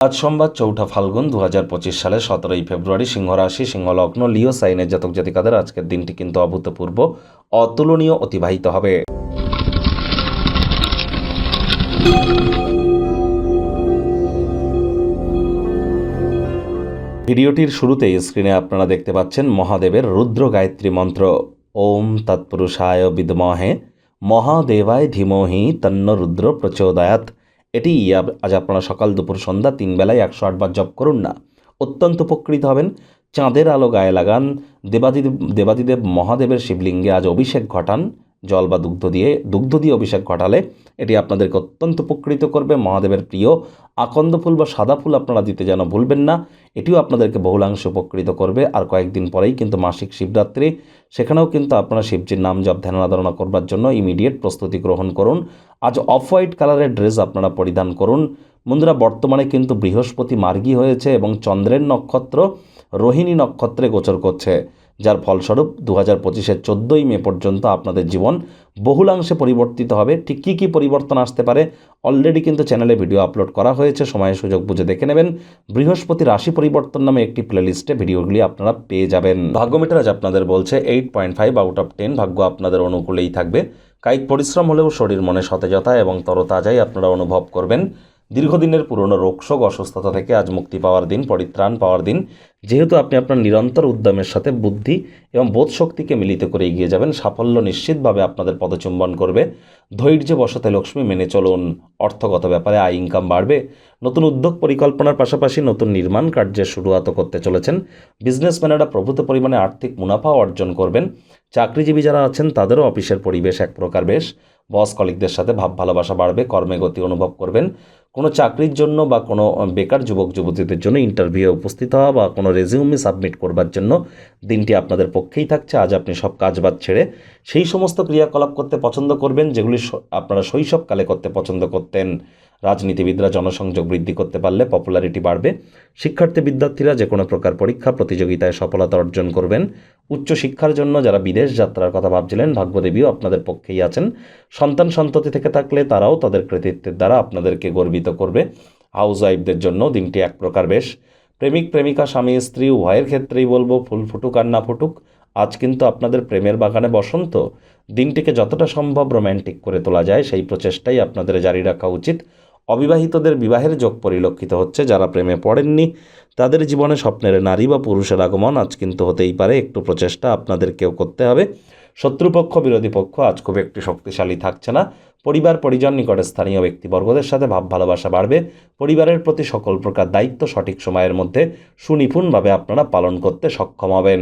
আজ সোমবার ৪ঠা ফাল্গুন ২০২৫ সালের ১৭ই ফেব্রুয়ারি, সিংহ রাশি, সিংহ লগ্ন, লিও সাইনের জাতক জাতিকাদের আজকের দিনটি কিন্তু অভূতপূর্ব, অতুলনীয় অতিবাহিত হবে। ভিডিওটির শুরুতেই স্ক্রিনে আপনারা দেখতে পাচ্ছেন মহাদেবের রুদ্র গায়ত্রী মন্ত্র। ওম তৎপুরুষায় বিদ্মহে মহাদেবায় ধীমহি তন্ন রুদ্র প্রচোদয়াৎ। এটি আজ আপনারা সকাল দুপুর সন্ধ্যা ৩ বেলায় ১০৮ বার জপ করুন না, অত্যন্ত উপকৃত হবেন। চাঁদের আলো গায়ে লাগান, দেবাদিদেব মহাদেবের শিবলিঙ্গে আজ অভিষেক ঘটান, জল বা দুগ্ধ দিয়ে অভিষেক ঘটালে এটি আপনাদেরকে অত্যন্ত উপকৃত করবে। মহাদেবের প্রিয় আকন্দ ফুল বা সাদা ফুল আপনারা দিতে যেন ভুলবেন না, এটিও আপনাদেরকে বহুলাংশে উপকৃত করবে। আর কয়েকদিন পরেই কিন্তু মাসিক শিবরাত্রি, সেখানেও কিন্তু আপনারা শিবজির নাম জপ ধ্যান আরাধনা করবার জন্য ইমিডিয়েট প্রস্তুতি গ্রহণ করুন। আজ অফ হোয়াইট কালারের ড্রেস আপনারা পরিধান করুন। বন্ধুরা, বর্তমানে কিন্তু বৃহস্পতি মার্গী হয়েছে এবং চন্দ্রের নক্ষত্র রোহিণী নক্ষত্রে গোচর করছে, যার ফলস্বরূপ ২০২৫-এর ১৪ই মে পর্যন্ত আপনাদের জীবন বহুলাংশে পরিবর্তিত হবে। ঠিক কী কী পরিবর্তন আসতে পারে অলরেডি কিন্তু চ্যানেলে ভিডিও আপলোড করা হয়েছে, সময় সুযোগ বুঝে দেখে নেবেন। বৃহস্পতি রাশি পরিবর্তন নামে একটি প্লেলিস্টে ভিডিওগুলি আপনারা পেয়ে যাবেন। ভাগ্যমিটার আজ আপনাদের বলছে 8.5 আউট অফ 10, ভাগ্য আপনাদের অনুকূলেই থাকবে। কায়িক পরিশ্রম হলেও শরীর মনে সতেজতা এবং তরতাজাই আপনারা অনুভব করবেন। দীর্ঘদিনের পুরনো রোগশোক অসুস্থতা থেকে আজ মুক্তি পাওয়ার দিন, পরিত্রাণ পাওয়ার দিন। যেহেতু আপনি আপনার নিরন্তর উদ্যমের সাথে বুদ্ধি এবং বোধ শক্তিকে মিলিত করে এগিয়ে যাবেন, সাফল্য নিশ্চিতভাবে আপনাদের পদচুম্বন করবে। ধৈর্য বশতে লক্ষ্মী মেনে চলুন। অর্থগত ব্যাপারে আয় ইনকাম বাড়বে। নতুন উদ্যোগ পরিকল্পনার পাশাপাশি নতুন নির্মাণ কার্যের শুরুয়াত করতে চলেছেন। বিজনেসম্যানেরা প্রভূত পরিমাণে আর্থিক মুনাফা অর্জন করবেন। চাকরিজীবী যারা আছেন তাদেরও অফিসের পরিবেশ এক প্রকার বেশ। বস কলিগদের সাথে ভাব ভালোবাসা বাড়বে, কর্মে গতি অনুভব করবেন। কোনো চাকরির জন্য বা কোনো বেকার যুবক যুবতীদের জন্য ইন্টারভিউয়ে উপস্থিত হওয়া বা কোনো রেজিউমে সাবমিট করবার জন্য দিনটি আপনাদের পক্ষেই থাকছে। আজ আপনি সব কাজবাজ ছেড়ে সেই সমস্ত ক্রিয়াকলাপ করতে পছন্দ করবেন যেগুলি আপনারা শৈশবকালে করতে পছন্দ করতেন। রাজনীতিবিদরা জনসংযোগ বৃদ্ধি করতে পারলে পপুলারিটি বাড়বে। শিক্ষার্থী বিদ্যার্থীরা যে কোনো প্রকার পরীক্ষা প্রতিযোগিতায় সফলতা অর্জন করবেন। উচ্চশিক্ষার জন্য যারা বিদেশ যাত্রার কথা ভাবছিলেন, ভাগ্যদেবীও আপনাদের পক্ষেই আছেন। সন্তান সন্ততি থেকে থাকলে তারাও তাদের কৃতিত্বের দ্বারা আপনাদেরকে গর্বিত করবে। হাউস ওয়াইফদের জন্য দিনটি এক প্রকার বেশ। প্রেমিক প্রেমিকা স্বামী স্ত্রী উভয়ের ক্ষেত্রেই বলবো, ফুল ফুটুক আর না ফুটুক, আজ কিন্তু আপনাদের প্রেমের বাগানে বসন্ত। দিনটিকে যতটা সম্ভব রোম্যান্টিক করে তোলা যায় সেই প্রচেষ্টাই আপনাদের জারি রাখা উচিত। অবিবাহিতদের বিবাহের যোগ পরিলক্ষিত হচ্ছে। যারা প্রেমে পড়েননি তাদের জীবনে স্বপ্নের নারী বা পুরুষের আগমন আজ কিন্তু হতেই পারে। একটু প্রচেষ্টা আপনাদেরকেও করতে হবে। শত্রুপক্ষ বিরোধী পক্ষ আজ খুব একটু শক্তিশালী থাকছে না। পরিবার পরিজন নিকটে স্থানীয় ব্যক্তিবর্গদের সাথে ভাব ভালোবাসা বাড়বে। পরিবারের প্রতি সকল প্রকার দায়িত্ব সঠিক সময়ের মধ্যে সুনিপুণভাবে আপনারা পালন করতে সক্ষম হবেন।